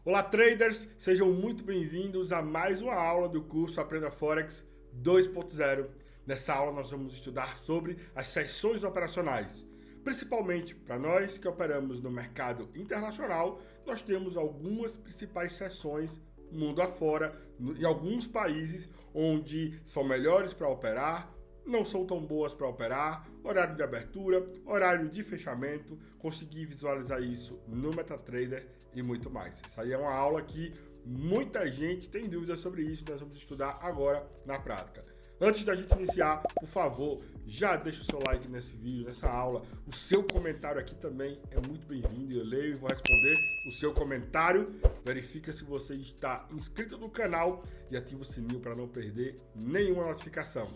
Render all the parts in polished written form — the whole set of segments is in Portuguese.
Olá, traders! Sejam muito bem-vindos a mais uma aula do curso Aprenda Forex 2.0. Nessa aula nós vamos estudar sobre as sessões operacionais. Principalmente para nós que operamos no mercado internacional, nós temos algumas principais sessões mundo afora, em alguns países onde são melhores para operar, não são tão boas para operar, horário de abertura, horário de fechamento, conseguir visualizar isso no MetaTrader e muito mais. Essa aí é uma aula que muita gente tem dúvidas sobre isso, nós vamos estudar agora na prática. Antes da gente iniciar, por favor, já deixa o seu like nesse vídeo, nessa aula. O seu comentário aqui também é muito bem-vindo. Eu leio e vou responder o seu comentário. Verifica se você está inscrito no canal e ativa o sininho para não perder nenhuma notificação.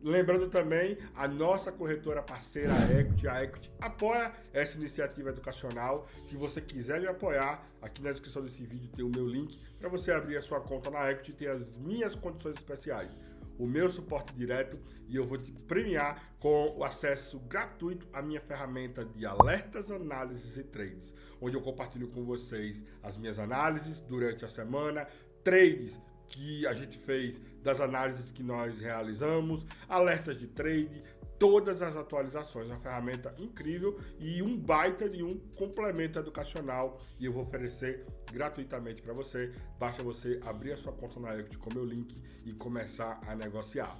Lembrando também, a nossa corretora parceira, a Equity, apoia essa iniciativa educacional. Se você quiser me apoiar, aqui na descrição desse vídeo tem o meu link para você abrir a sua conta na Equity e ter as minhas condições especiais. O meu suporte direto e eu vou te premiar com o acesso gratuito à minha ferramenta de alertas, análises e trades, onde eu compartilho com vocês as minhas análises durante a semana, trades que a gente fez das análises que nós realizamos, alertas de trade, todas as atualizações, uma ferramenta incrível e um baita de um complemento educacional e eu vou oferecer gratuitamente para você. Basta você abrir a sua conta na Equity com o meu link e começar a negociar.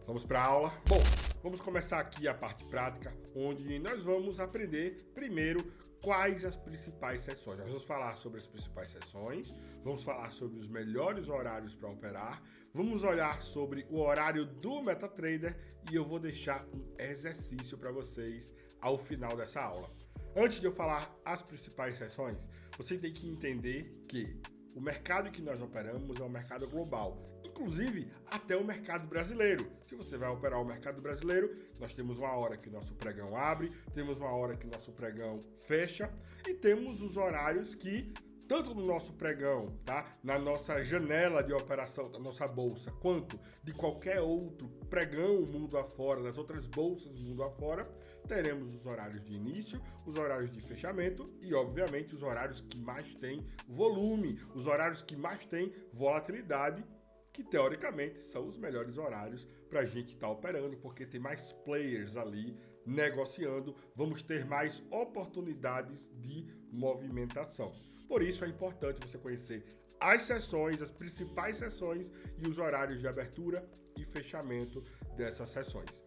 Vamos para a aula? Bom, vamos começar aqui a parte prática, onde nós vamos aprender primeiro quais as principais sessões. Nós vamos falar sobre as principais sessões, vamos falar sobre os melhores horários para operar, vamos olhar sobre o horário do MetaTrader e eu vou deixar um exercício para vocês ao final dessa aula. Antes de eu falar as principais sessões, você tem que entender que o mercado que nós operamos é um mercado global, inclusive até o mercado brasileiro. Se você vai operar o mercado brasileiro, nós temos uma hora que o nosso pregão abre, temos uma hora que o nosso pregão fecha e temos os horários que, tanto no nosso pregão, tá, na nossa janela de operação da nossa bolsa, quanto de qualquer outro pregão mundo afora, das outras bolsas mundo afora, teremos os horários de início, os horários de fechamento e, obviamente, os horários que mais têm volume, os horários que mais têm volatilidade, que teoricamente são os melhores horários para a gente estar operando, porque tem mais players ali negociando, vamos ter mais oportunidades de movimentação. Por isso é importante você conhecer as sessões, as principais sessões e os horários de abertura e fechamento dessas sessões.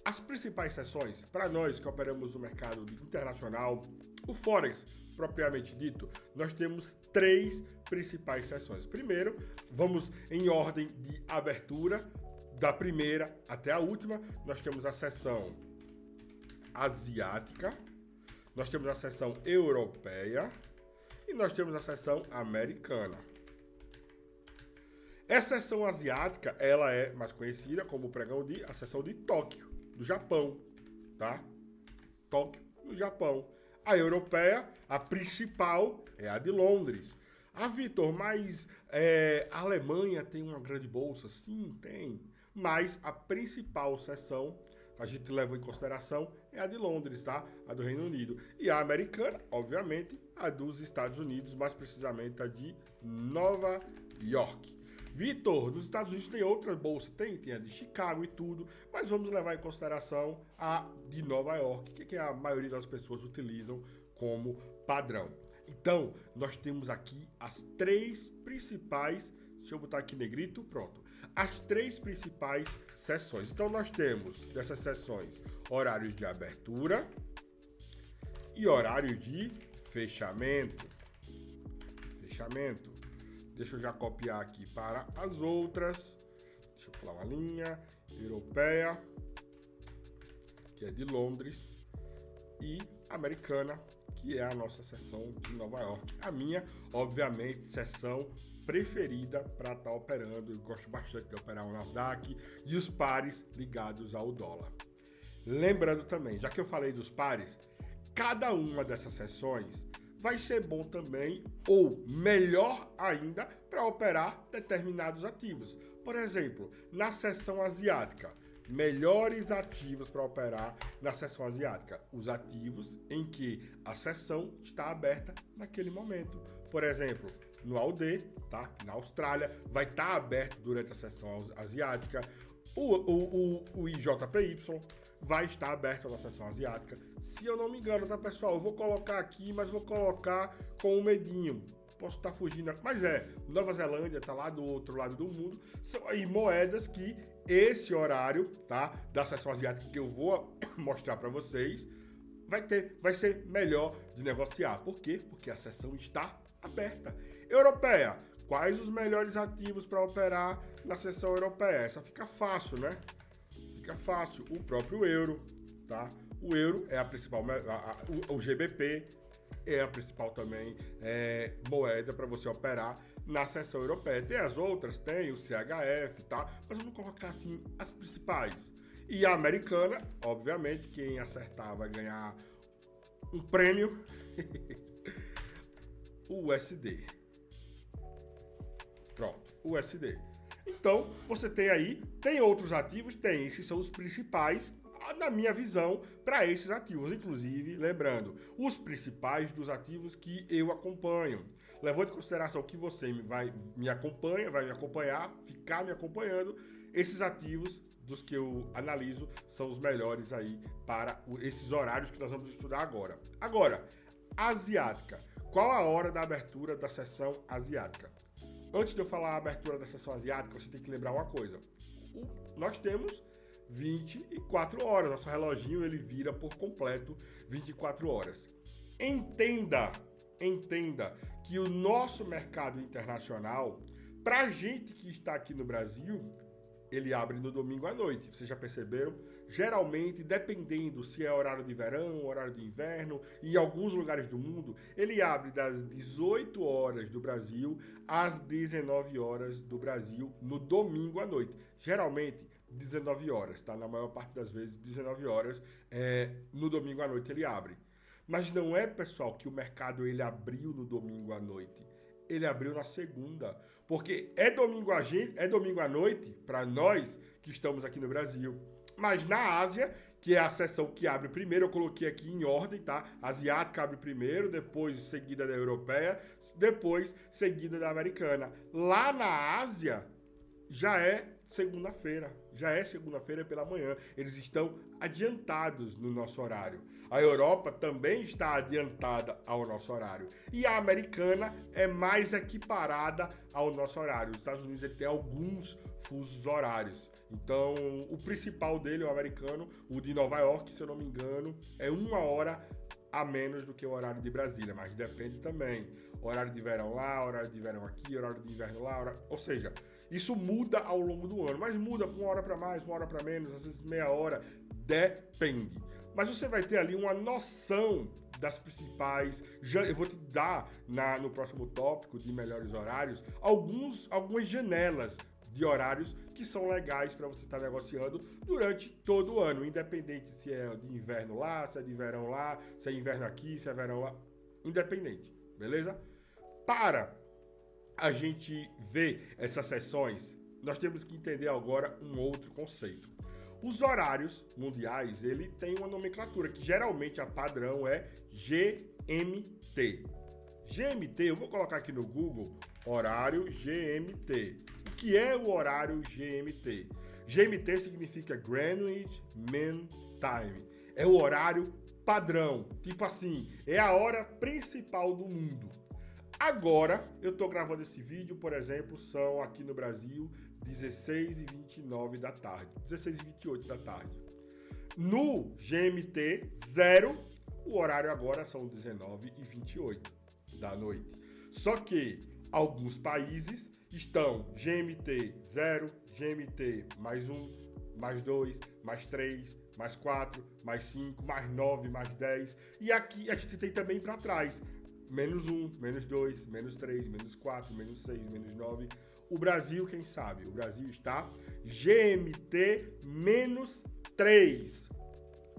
As principais sessões, para nós que operamos no mercado internacional, o Forex propriamente dito, nós temos três principais sessões. Primeiro, vamos em ordem de abertura, da primeira até a última, nós temos a sessão asiática, nós temos a sessão europeia e nós temos a sessão americana. Essa sessão asiática, ela é mais conhecida como o pregão de a sessão de Tóquio, do Japão, tá? Tóquio, no Japão. A europeia, a principal, é a de Londres. Ah, Vitor, mas a Alemanha tem uma grande bolsa? Sim, tem. Mas a principal sessão que a gente leva em consideração é a de Londres, tá? A do Reino Unido. E a americana, obviamente, a dos Estados Unidos, mais precisamente a de Nova York. Vitor, nos Estados Unidos tem outras bolsas, tem a de Chicago e tudo, mas vamos levar em consideração a de Nova York, que a maioria das pessoas utilizam como padrão. Então, nós temos aqui as três principais, deixa eu botar aqui negrito, pronto. As três principais sessões. Então, nós temos dessas sessões horários de abertura e horário de fechamento. Deixa eu já copiar aqui para as outras. Deixa eu pular uma linha. Europeia, que é de Londres, e americana, que é a nossa sessão de Nova York. A minha, obviamente, sessão preferida para estar operando. Eu gosto bastante de operar o Nasdaq e os pares ligados ao dólar. Lembrando também, já que eu falei dos pares, cada uma dessas sessões vai ser bom também, ou melhor ainda, para operar determinados ativos. Por exemplo, na seção asiática, melhores ativos para operar na seção asiática. Os ativos em que a seção está aberta naquele momento. por exemplo, no AUD, tá? Na Austrália, vai estar aberto durante a sessão asiática. O IJPY vai estar aberto na sessão asiática. Se eu não me engano, tá, pessoal? Eu vou colocar aqui, mas vou colocar com um medinho. Posso estar fugindo, mas Nova Zelândia está lá do outro lado do mundo. São aí moedas que esse horário, tá, da sessão asiática que eu vou mostrar para vocês, vai ser melhor de negociar. Por quê? Porque a sessão está aberta. Europeia, quais os melhores ativos para operar na sessão europeia? Essa fica fácil, né? Fica fácil. O próprio euro, tá? O euro é a principal, o GBP é a principal também moeda para você operar na seção europeia. Tem as outras, tem o CHF, tá? Mas vamos colocar assim as principais. E a americana, obviamente, quem acertar vai ganhar um prêmio. O USD. Pronto, USD. Então, você tem outros ativos? Tem, esses são os principais, na minha visão, para esses ativos. Inclusive, lembrando, os principais dos ativos que eu acompanho. Levando em consideração que você vai me acompanhar, ficar me acompanhando, esses ativos dos que eu analiso são os melhores aí para esses horários que nós vamos estudar agora. Agora, asiática. Qual a hora da abertura da sessão asiática? Antes de eu falar a abertura da sessão asiática, você tem que lembrar uma coisa. Nós temos 24 horas. Nosso reloginho ele vira por completo 24 horas. Entenda que o nosso mercado internacional, para a gente que está aqui no Brasil, ele abre no domingo à noite. Vocês já perceberam? Geralmente, dependendo se é horário de verão, horário de inverno, em alguns lugares do mundo, ele abre das 18 horas do Brasil às 19 horas do Brasil no domingo à noite. Geralmente, 19 horas, tá? Na maior parte das vezes, 19 horas no domingo à noite ele abre. Mas não é, pessoal, que o mercado ele abriu no domingo à noite. Ele abriu na segunda, porque é domingo à noite para nós que estamos aqui no Brasil. Mas na Ásia, que é a seção que abre primeiro, eu coloquei aqui em ordem, tá? A asiática abre primeiro, depois seguida da europeia, depois seguida da americana. Lá na Ásia já é segunda-feira pela manhã. Eles estão adiantados no nosso horário. A Europa também está adiantada ao nosso horário. E a americana é mais equiparada ao nosso horário. Os Estados Unidos ele tem alguns fusos horários. Então, o principal dele, o americano, o de Nova York, se eu não me engano, é 1 hora a menos do que o horário de Brasília, mas depende também. Horário de verão lá, horário de verão aqui, horário de inverno lá, ou seja, isso muda ao longo do ano, mas muda 1 hora para mais, 1 hora para menos, às vezes meia hora, depende. Mas você vai ter ali uma noção das principais. Eu vou te dar no próximo tópico de melhores horários algumas janelas de horários que são legais para você estar negociando durante todo o ano, independente se é de inverno lá, se é de verão lá, se é inverno aqui, se é verão lá, independente, beleza? Para a gente ver essas sessões, nós temos que entender agora um outro conceito. Os horários mundiais, ele tem uma nomenclatura que geralmente a padrão é GMT. GMT, eu vou colocar aqui no Google, horário GMT. O que é o horário GMT? GMT significa Greenwich Mean Time. É o horário padrão, tipo assim, é a hora principal do mundo. Agora, eu tô gravando esse vídeo, por exemplo, são aqui no Brasil 16h29 da tarde, 16h28 da tarde. No GMT 0, o horário agora são 19h28 da noite. Só que alguns países estão GMT 0, GMT mais 1, mais 2, mais 3, mais 4, mais 5, mais 9, mais 10. E aqui a gente tem também para trás. Menos 1, menos 2, menos 3, menos 4, menos 6, menos 9. O Brasil, quem sabe? O Brasil está GMT menos 3.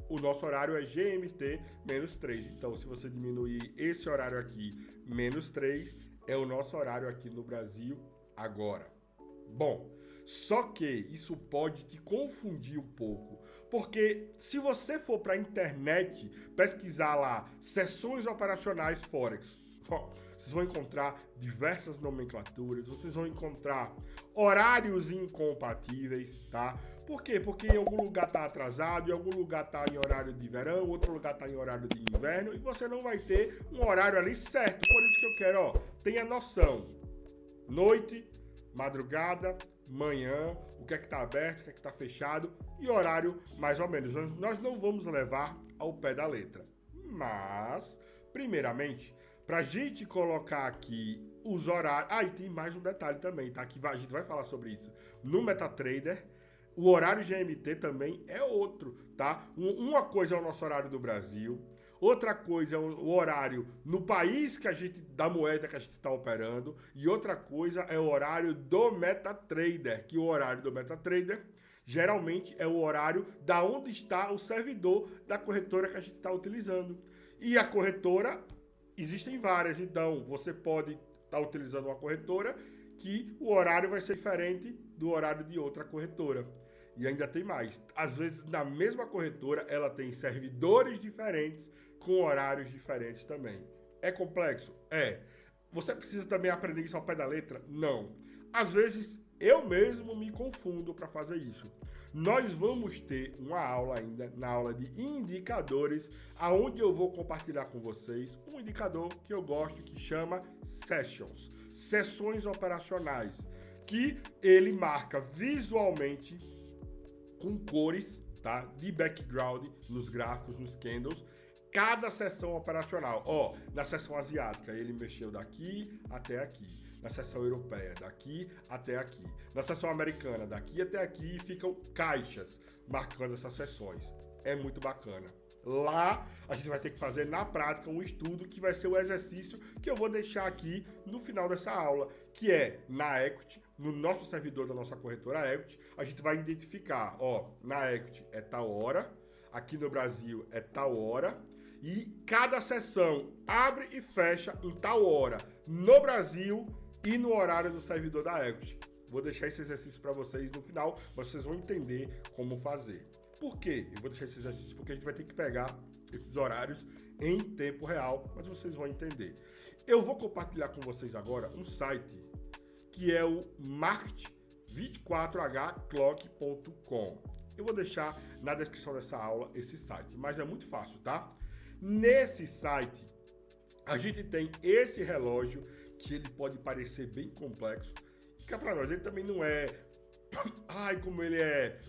O nosso horário é GMT menos 3. Então, se você diminuir esse horário aqui, menos 3, é o nosso horário aqui no Brasil agora. Bom, só que isso pode te confundir um pouco, porque se você for para a internet pesquisar lá sessões operacionais Forex, Vocês vão encontrar diversas nomenclaturas, vocês vão encontrar horários incompatíveis, tá? Por quê? Porque em algum lugar tá atrasado, em algum lugar tá em horário de verão, outro lugar tá em horário de inverno, e você não vai ter um horário ali certo. Por isso que eu quero, ó, tenha noção. Noite, madrugada, manhã, o que é que tá aberto, o que é que tá fechado e horário mais ou menos. Nós não vamos levar ao pé da letra. Mas, primeiramente, pra gente colocar aqui os horários... Ah, e tem mais um detalhe também, tá? Que a gente vai falar sobre isso. No MetaTrader, o horário GMT também é outro, tá? Uma coisa é o nosso horário do Brasil, outra coisa é o horário no país da moeda que a gente está operando, e outra coisa é o horário do MetaTrader, que o horário do MetaTrader geralmente é o horário da onde está o servidor da corretora que a gente está utilizando. E a corretora, existem várias, então você pode estar utilizando uma corretora que o horário vai ser diferente do horário de outra corretora. E ainda tem mais. Às vezes, na mesma corretora, ela tem servidores diferentes com horários diferentes também. É complexo? É. Você precisa também aprender isso ao pé da letra? Não. Às vezes, eu mesmo me confundo para fazer isso. Nós vamos ter uma aula ainda, na aula de indicadores, aonde eu vou compartilhar com vocês um indicador que eu gosto, que chama Sessions, sessões operacionais, que ele marca visualmente com cores, tá? De background nos gráficos, nos candles, cada sessão operacional. Ó, na sessão asiática ele mexeu daqui até aqui. Na sessão europeia, daqui até aqui. Na sessão americana, daqui até aqui, ficam caixas marcando essas sessões. É muito bacana. Lá, a gente vai ter que fazer na prática um estudo que vai ser o exercício que eu vou deixar aqui no final dessa aula, que é na Equity, no nosso servidor da nossa corretora Equity, a gente vai identificar, ó, na Equity é tal hora, aqui no Brasil é tal hora, e cada sessão abre e fecha em tal hora no Brasil e no horário do servidor da Equity. Vou deixar esse exercício para vocês no final, mas vocês vão entender como fazer. Por quê? Eu vou deixar esse exercício porque a gente vai ter que pegar esses horários em tempo real, mas vocês vão entender. Eu vou compartilhar com vocês agora um site que é o market24hclock.com. Eu vou deixar na descrição dessa aula esse site, mas é muito fácil, tá? Nesse site, a gente tem esse relógio que ele pode parecer bem complexo, e que para nós ele também não é... Ai, como ele é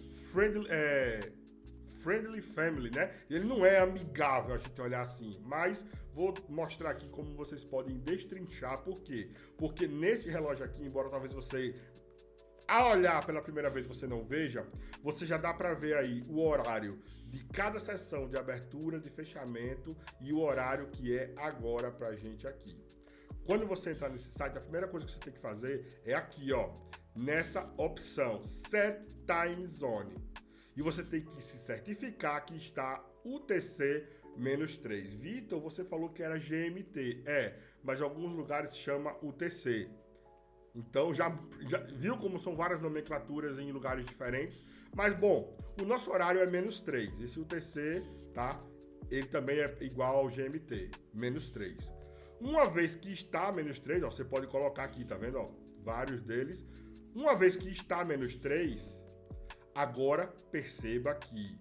friendly family, né? Ele não é amigável a gente olhar assim, mas vou mostrar aqui como vocês podem destrinchar. Por quê? Porque nesse relógio aqui, embora talvez você, ao olhar pela primeira vez, você não veja, você já dá para ver aí o horário de cada sessão de abertura, de fechamento e o horário que é agora pra gente aqui. Quando você entrar nesse site, a primeira coisa que você tem que fazer é aqui, ó, nessa opção Set Time Zone. E você tem que se certificar que está UTC-3. Vitor, você falou que era GMT. É, mas em alguns lugares chama UTC. Então, já viu como são várias nomenclaturas em lugares diferentes? Mas, bom, o nosso horário é -3. Esse UTC, tá? Ele também é igual ao GMT, -3. Uma vez que está -3, ó, você pode colocar aqui, tá vendo? Ó, vários deles. Uma vez que está -3, agora perceba que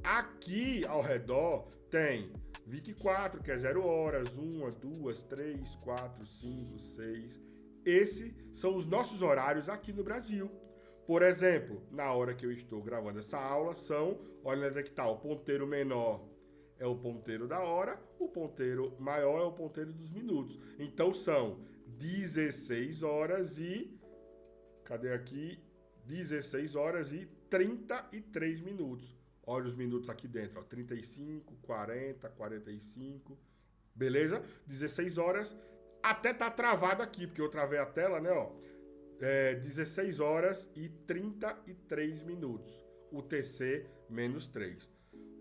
aqui ao redor tem 24, que é 0 horas, 1, 2, 3, 4, 5, 6. Esses são os nossos horários aqui no Brasil. Por exemplo, na hora que eu estou gravando essa aula, olha onde é que está, o ponteiro menor é o ponteiro da hora, o ponteiro maior é o ponteiro dos minutos. Então são 16 horas e... Cadê aqui? 16 horas e 33 minutos. Olha os minutos aqui dentro, ó, 35, 40, 45, beleza? 16 horas, até tá travado aqui, porque eu travei a tela, né, ó. 16 horas e 33 minutos, UTC -3.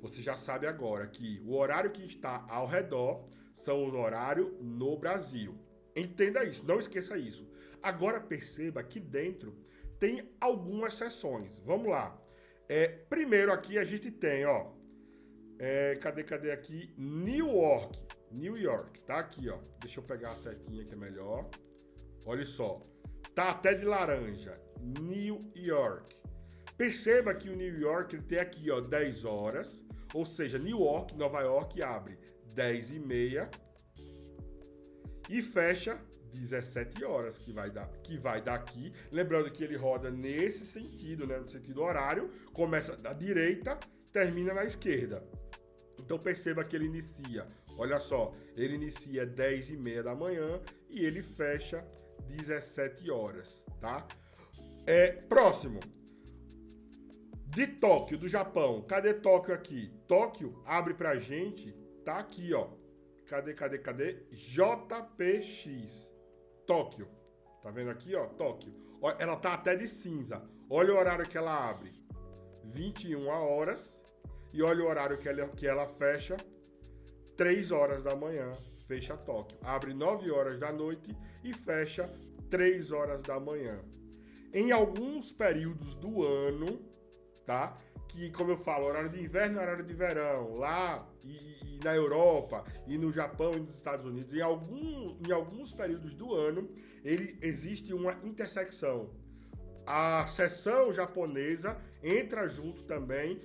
Você já sabe agora que o horário que está ao redor são os horários no Brasil. Entenda isso, não esqueça isso. Agora perceba que dentro tem algumas sessões. Vamos lá. Primeiro aqui a gente tem, ó, cadê aqui? New York. New York, tá aqui, ó. Deixa eu pegar a setinha que é melhor. Olha só, tá até de laranja. New York. Perceba que o New York ele tem aqui, ó, 10 horas. Ou seja, Nova York abre 10h30 e fecha 17 horas, que vai daqui. Lembrando que ele roda nesse sentido, né? No sentido horário. Começa da direita, termina na esquerda. Então perceba que ele inicia, olha só, ele inicia 10h30 da manhã e ele fecha 17 horas, tá? Próximo. De Tóquio, do Japão. Cadê Tóquio aqui? Tóquio abre pra gente, tá aqui, ó. Cadê? JPX. Tóquio. Tá vendo aqui, ó? Tóquio. Ela tá até de cinza. Olha o horário que ela abre. 21 horas. E olha o horário que ela fecha. 3 horas da manhã. Fecha Tóquio. Abre 9 horas da noite e fecha 3 horas da manhã. Em alguns períodos do ano, tá? Que, como eu falo, horário de inverno e horário de verão, lá e na Europa, e no Japão e nos Estados Unidos, em alguns períodos do ano, existe uma intersecção. A seção japonesa entra junto também,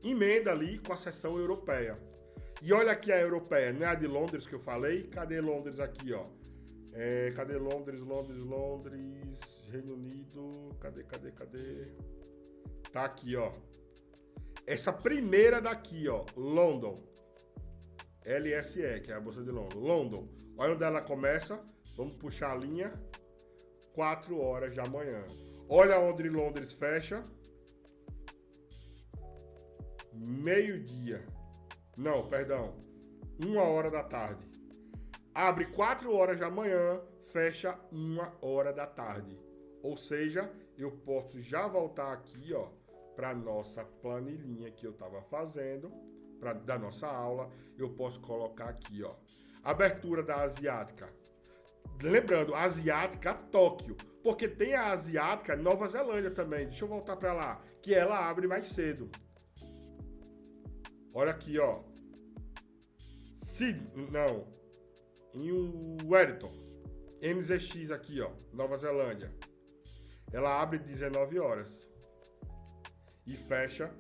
emenda ali com a seção europeia. E olha aqui a europeia, não é a de Londres que eu falei? Cadê Londres aqui, ó? Cadê Londres, Reino Unido, cadê? Tá aqui, ó. Essa primeira daqui, ó, London. LSE, que é a Bolsa de London. London. Olha onde ela começa. Vamos puxar a linha. 4 horas da manhã. Olha onde Londres fecha. Meio-dia. Não, perdão. 1 hora da tarde. Abre 4 horas da manhã, fecha 1 hora da tarde. Ou seja, eu posso já voltar aqui, ó, para nossa planilhinha que eu estava fazendo, da nossa aula. Eu posso colocar aqui, ó, abertura da asiática. Lembrando, asiática Tóquio, porque tem a asiática Nova Zelândia também. Deixa eu voltar para lá, que ela abre mais cedo. Olha aqui, ó. Em Wellington, MZX aqui, ó, Nova Zelândia. Ela abre 19 horas e fecha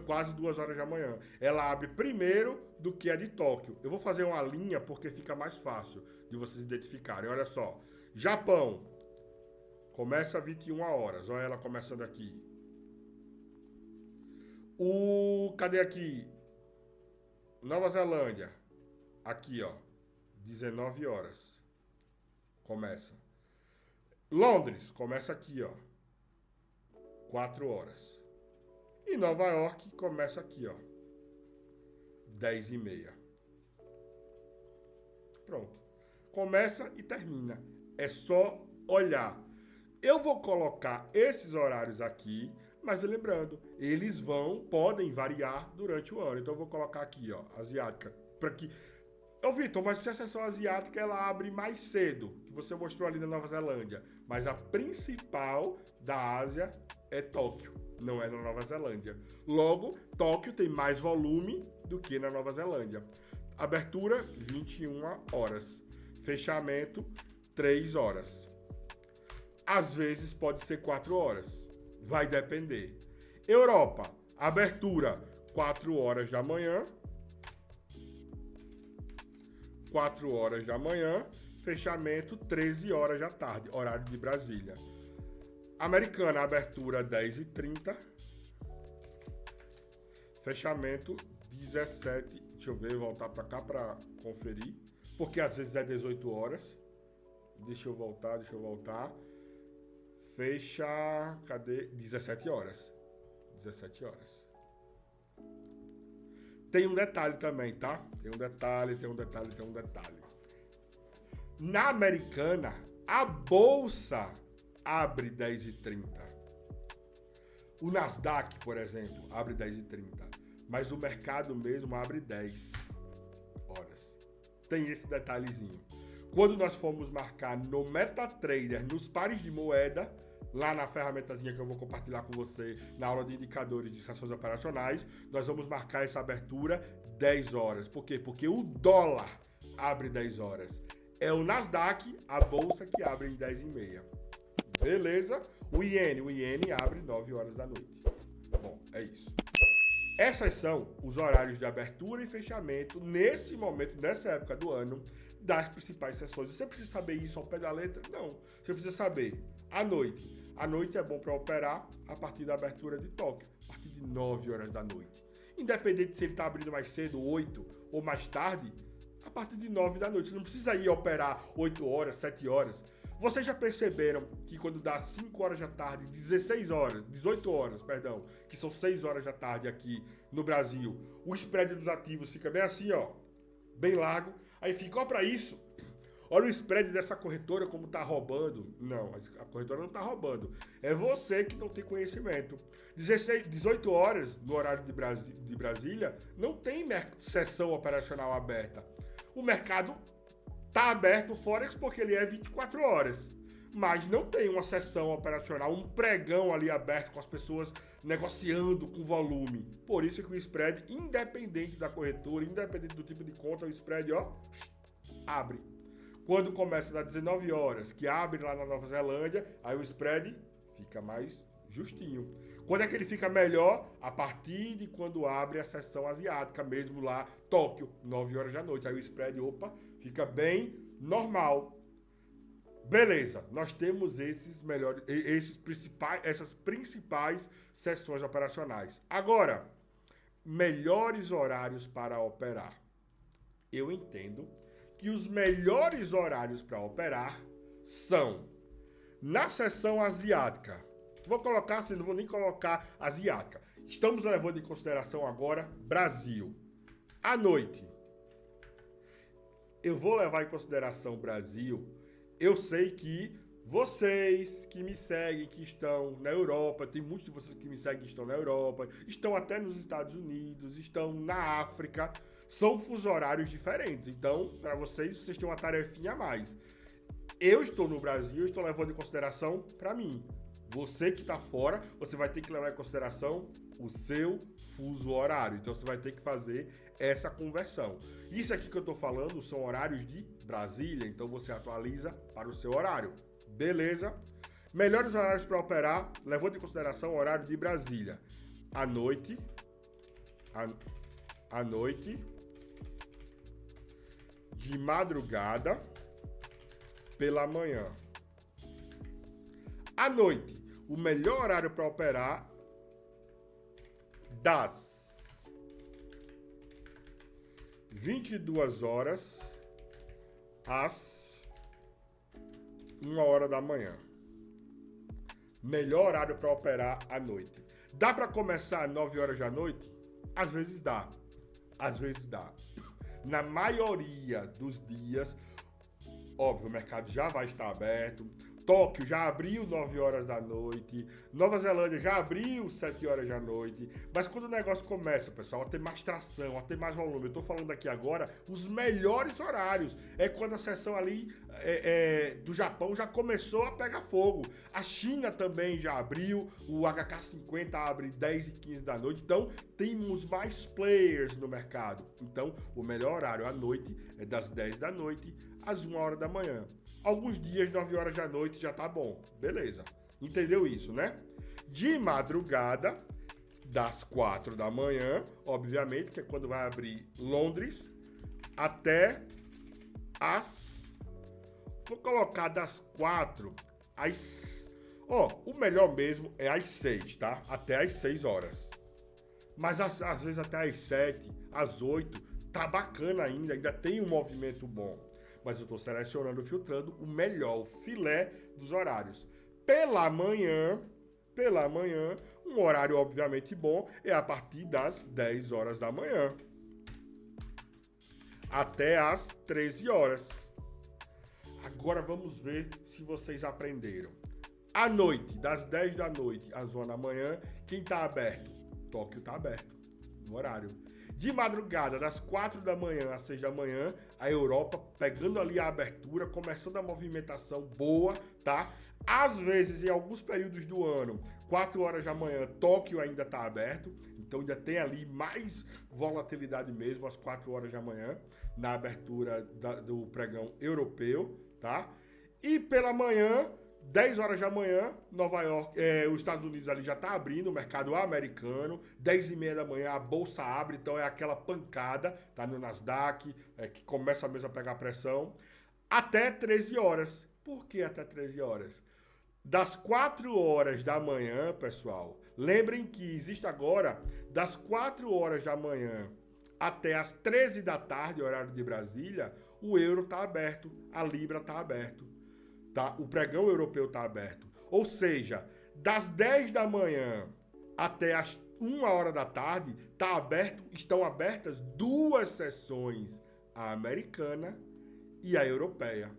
quase 2 horas da manhã. Ela abre primeiro do que a de Tóquio. Eu vou fazer uma linha porque fica mais fácil de vocês identificarem. Olha só, Japão começa 21 horas. Olha ela começando aqui. Cadê aqui? Nova Zelândia. Aqui, ó. 19 horas. Começa. Londres. Começa aqui, ó. 4 horas. E Nova York começa aqui, ó. 10h30. Pronto. Começa e termina. É só olhar. Eu vou colocar esses horários aqui, mas lembrando, eles podem variar durante o ano. Então eu vou colocar aqui, ó, asiática, para que... Vitor, mas se a seção asiática ela abre mais cedo, que você mostrou ali na Nova Zelândia, mas a principal da Ásia é Tóquio, não é na Nova Zelândia. Logo, Tóquio tem mais volume do que na Nova Zelândia. Abertura, 21 horas. Fechamento, 3 horas. Às vezes pode ser 4 horas. Vai depender. Europa, abertura 4 horas da manhã. 4 horas da manhã. Fechamento 13 horas da tarde, horário de Brasília. Americana, abertura 10h30. Fechamento 17. Deixa eu ver, voltar para cá para conferir. Porque às vezes é 18 horas. Deixa eu voltar. Fecha, cadê? 17 horas. 17 horas. Tem um detalhe também, tá? Tem um detalhe. Na Americana, a bolsa abre 10h30. O Nasdaq, por exemplo, abre 10h30. Mas o mercado mesmo abre 10 horas. Tem esse detalhezinho. Quando nós formos marcar no MetaTrader, nos pares de moeda, lá na ferramentazinha que eu vou compartilhar com você na aula de indicadores de sessões operacionais, nós vamos marcar essa abertura 10 horas. Por quê? Porque o dólar abre 10 horas. É o Nasdaq, a bolsa, que abre em 10h30. Beleza? O iene abre 9 horas da noite. Bom, é isso. Essas são os horários de abertura e fechamento nesse momento, nessa época do ano, das principais sessões. Você precisa saber isso ao pé da letra? Não. Você precisa saber à noite. À noite é bom para operar a partir da abertura de Tóquio, a partir de 9 horas da noite. Independente se ele está abrindo mais cedo, 8 ou mais tarde, a partir de 9 da noite. Você não precisa ir operar 8 horas, 7 horas. Vocês já perceberam que quando dá 5 horas da tarde, 18 horas, que são 6 horas da tarde aqui no Brasil, o spread dos ativos fica bem assim, ó, bem largo. Aí fica, ó, para isso, olha o spread dessa corretora como tá roubando. Não, a corretora não tá roubando. É você que não tem conhecimento. 18 horas no horário de Brasília, não tem sessão operacional aberta. O mercado tá aberto o Forex porque ele é 24 horas. Mas não tem uma sessão operacional, um pregão ali aberto com as pessoas negociando com volume. Por isso que o spread, independente da corretora, independente do tipo de conta, o spread, ó, abre. Quando começa das 19 horas, que abre lá na Nova Zelândia, aí o spread fica mais justinho. Quando é que ele fica melhor? A partir de quando abre a sessão asiática, mesmo lá, Tóquio, 9 horas da noite. Aí o spread, opa, fica bem normal. Beleza, nós temos essas principais sessões operacionais. Agora, melhores horários para operar. Eu entendo que os melhores horários para operar são na sessão asiática. Vou colocar assim, não vou nem colocar asiática. Estamos levando em consideração agora Brasil. À noite. Eu vou levar em consideração Brasil. Eu sei que vocês que me seguem, que estão na Europa, tem muitos de vocês que me seguem que estão na Europa, estão até nos Estados Unidos, estão na África, são fusos horários diferentes. Então, para vocês têm uma tarefinha a mais. Eu estou no Brasil, eu estou levando em consideração para mim. Você que está fora, você vai ter que levar em consideração o seu fuso horário. Então, você vai ter que fazer essa conversão. Isso aqui que eu estou falando são horários de Brasília. Então, você atualiza para o seu horário. Beleza? Melhores horários para operar, levando em consideração o horário de Brasília. À noite, de madrugada, pela manhã. À noite, o melhor horário para operar das 22 horas às 1 hora da manhã. Melhor horário para operar à noite. Dá para começar às 9 horas da noite? Às vezes dá. Às vezes dá. Na maioria dos dias, óbvio, o mercado já vai estar aberto. Tóquio já abriu 9 horas da noite, Nova Zelândia já abriu 7 horas da noite, mas quando o negócio começa, pessoal, a ter mais tração, a ter mais volume, eu tô falando aqui agora, os melhores horários, é quando a sessão ali do Japão já começou a pegar fogo, a China também já abriu, o HK50 abre 10 e 15 da noite, então temos mais players no mercado, então o melhor horário à noite é das 10 da noite às 1 hora da manhã. Alguns dias, 9 horas da noite, já tá bom. Beleza. Entendeu isso, né? De madrugada, das 4 da manhã, obviamente, que é quando vai abrir Londres, até as... Vou colocar das 4 às... o melhor mesmo é às 6, tá? Até às 6 horas. Mas às vezes até às 7, às 8, tá bacana ainda tem um movimento bom. Mas eu estou selecionando, filtrando o melhor, o filé dos horários. Pela manhã, um horário obviamente bom é a partir das 10 horas da manhã. Até às 13 horas. Agora vamos ver se vocês aprenderam. À noite, das 10 da noite às 1 da manhã, quem está aberto? Tóquio está aberto, no horário. De madrugada, das 4 da manhã às 6 da manhã, a Europa pegando ali a abertura, começando a movimentação boa, tá? Às vezes, em alguns períodos do ano, 4 horas da manhã, Tóquio ainda está aberto, então ainda tem ali mais volatilidade mesmo, às 4 horas da manhã, na abertura do pregão europeu, tá? E pela manhã, 10 horas da manhã, Nova York, os Estados Unidos ali já está abrindo, o mercado americano, 10 e meia da manhã a bolsa abre, então é aquela pancada, tá no Nasdaq, que começa mesmo a pegar pressão, até 13 horas. Por que até 13 horas? Das 4 horas da manhã, pessoal, lembrem que existe agora, das 4 horas da manhã até as 13 da tarde, horário de Brasília, o euro está aberto, a libra está aberto. Tá? O pregão europeu está aberto. Ou seja, das 10 da manhã até as 1 hora da tarde estão abertas 2 sessões, a americana e a europeia.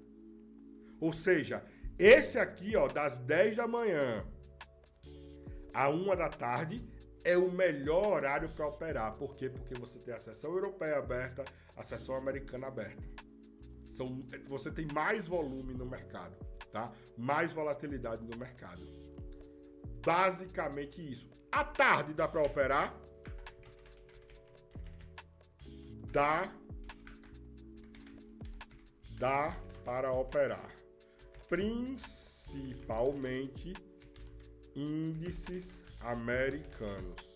Ou seja, esse aqui, ó, das 10 da manhã a 1 da tarde é o melhor horário para operar. Por quê? Porque você tem a sessão europeia aberta, a sessão americana aberta. Você tem mais volume no mercado, tá? Mais volatilidade no mercado. Basicamente isso. À tarde dá para operar? Dá para operar. Principalmente índices americanos.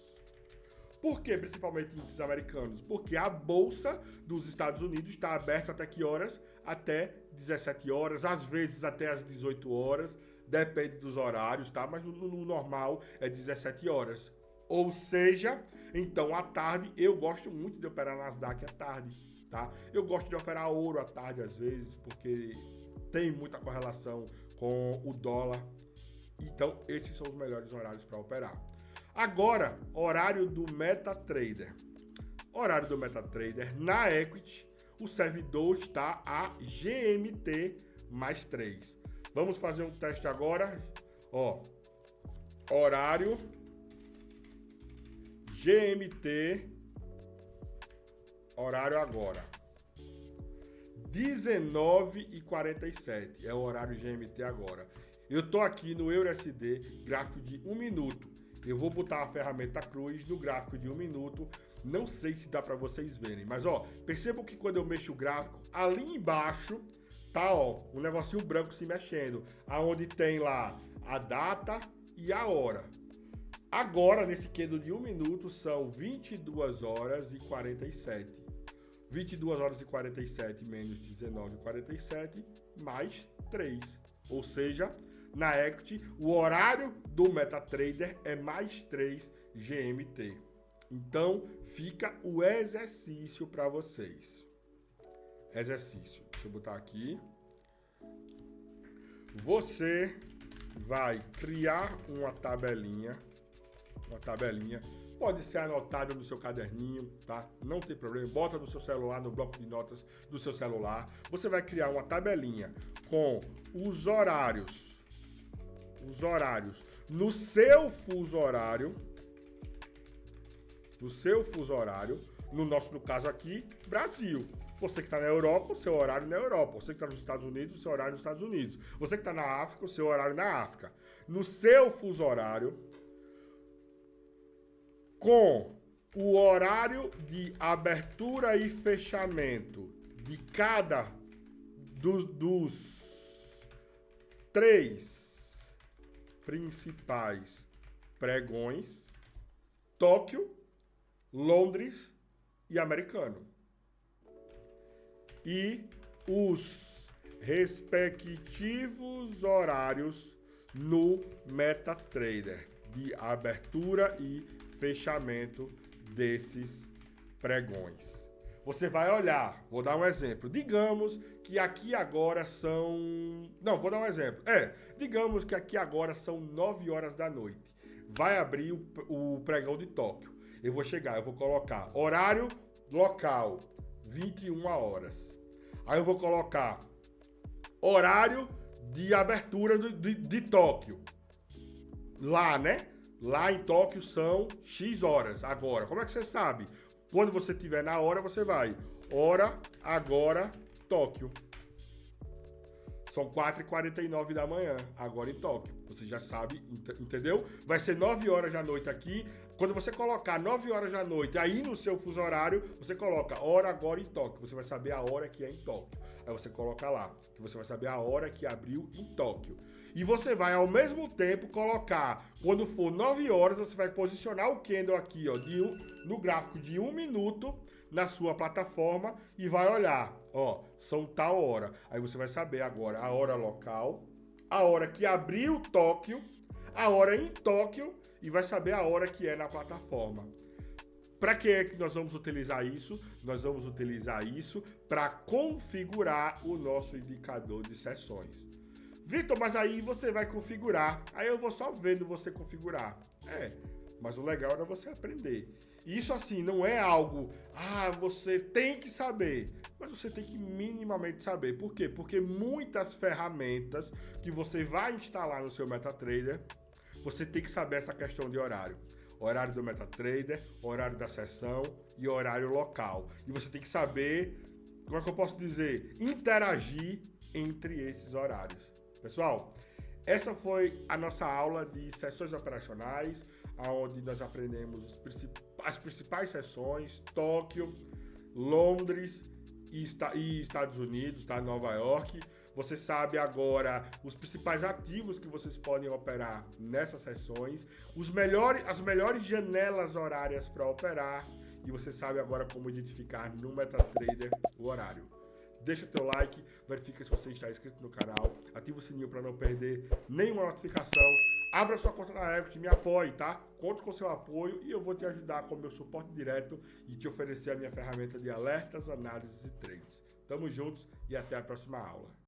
Por que principalmente índices americanos? Porque a bolsa dos Estados Unidos está aberta até que horas? Até 17 horas, às vezes até às 18 horas, depende dos horários, tá? Mas no normal é 17 horas. Ou seja, então à tarde, eu gosto muito de operar Nasdaq à tarde, tá? Eu gosto de operar ouro à tarde às vezes, porque tem muita correlação com o dólar. Então, esses são os melhores horários para operar. Agora, horário do MetaTrader. Horário do MetaTrader na Equity, o servidor está a GMT mais 3. Vamos fazer um teste agora. Ó, horário GMT, horário agora. 19h47 é o horário GMT agora. Eu tô aqui no EURUSD, gráfico de 1 minuto. Eu vou botar a ferramenta Cruz no gráfico de 1 minuto. Não sei se dá para vocês verem, mas ó, percebam que quando eu mexo o gráfico, ali embaixo tá, ó, um negocinho branco se mexendo, aonde tem lá a data e a hora. Agora, nesse quedo de 1 minuto, são 22 horas e 47. 22 horas e 47 menos 19h47 mais 3. Ou seja, na Equity, o horário do MetaTrader é mais 3 GMT. Então, fica o exercício para vocês. Exercício. Deixa eu botar aqui. Você vai criar uma tabelinha. Pode ser anotada no seu caderninho, tá? Não tem problema. Bota no seu celular, no bloco de notas do seu celular. Você vai criar uma tabelinha com os horários no seu fuso horário, no caso aqui, Brasil. Você que está na Europa, o seu horário na Europa. Você que está nos Estados Unidos, o seu horário nos Estados Unidos. Você que está na África, o seu horário na África. No seu fuso horário, com o horário de abertura e fechamento de cada dos 3 principais pregões, Tóquio, Londres e americano. E os respectivos horários no MetaTrader de abertura e fechamento desses pregões. Você vai olhar, vou dar um exemplo. Digamos que aqui agora são... Não, vou dar um exemplo. Digamos que aqui agora são 9 horas da noite. Vai abrir o pregão de Tóquio. Eu vou colocar horário local, 21 horas. Aí eu vou colocar horário de abertura de Tóquio. Lá, né? Lá em Tóquio são X horas. Agora, como é que você sabe? Quando você estiver na hora, você vai. Hora, agora, Tóquio. São 4h49 da manhã, agora em Tóquio. Você já sabe, entendeu? Vai ser 9 horas da noite aqui. Quando você colocar 9 horas da noite aí no seu fuso horário, você coloca hora agora em Tóquio. Você vai saber a hora que é em Tóquio. Aí você coloca lá, que você vai saber a hora que abriu em Tóquio. E você vai ao mesmo tempo colocar, quando for 9 horas, você vai posicionar o candle aqui, ó, no gráfico de 1 minuto na sua plataforma e vai olhar, ó, são tal hora. Aí você vai saber agora a hora local, a hora que abriu Tóquio, a hora em Tóquio e vai saber a hora que é na plataforma. Para que é que nós vamos utilizar isso? Nós vamos utilizar isso para configurar o nosso indicador de sessões. Vitor, mas aí você vai configurar. Aí eu vou só vendo você configurar. Mas o legal era você aprender. Isso assim, não é algo, você tem que saber. Mas você tem que minimamente saber. Por quê? Porque muitas ferramentas que você vai instalar no seu MetaTrader, você tem que saber essa questão de horário. Horário do MetaTrader, horário da sessão e horário local. E você tem que saber, como é que eu posso dizer, interagir entre esses horários. Pessoal, essa foi a nossa aula de sessões operacionais, onde nós aprendemos as principais sessões, Tóquio, Londres e Estados Unidos, tá? Nova York. Você sabe agora os principais ativos que vocês podem operar nessas sessões, as melhores janelas horárias para operar, e você sabe agora como identificar no MetaTrader o horário. Deixa o teu like, verifica se você está inscrito no canal, ativa o sininho para não perder nenhuma notificação, abra sua conta na Equity, me apoie, tá? Conto com seu apoio e eu vou te ajudar com o meu suporte direto e te oferecer a minha ferramenta de alertas, análises e trades. Tamo juntos e até a próxima aula.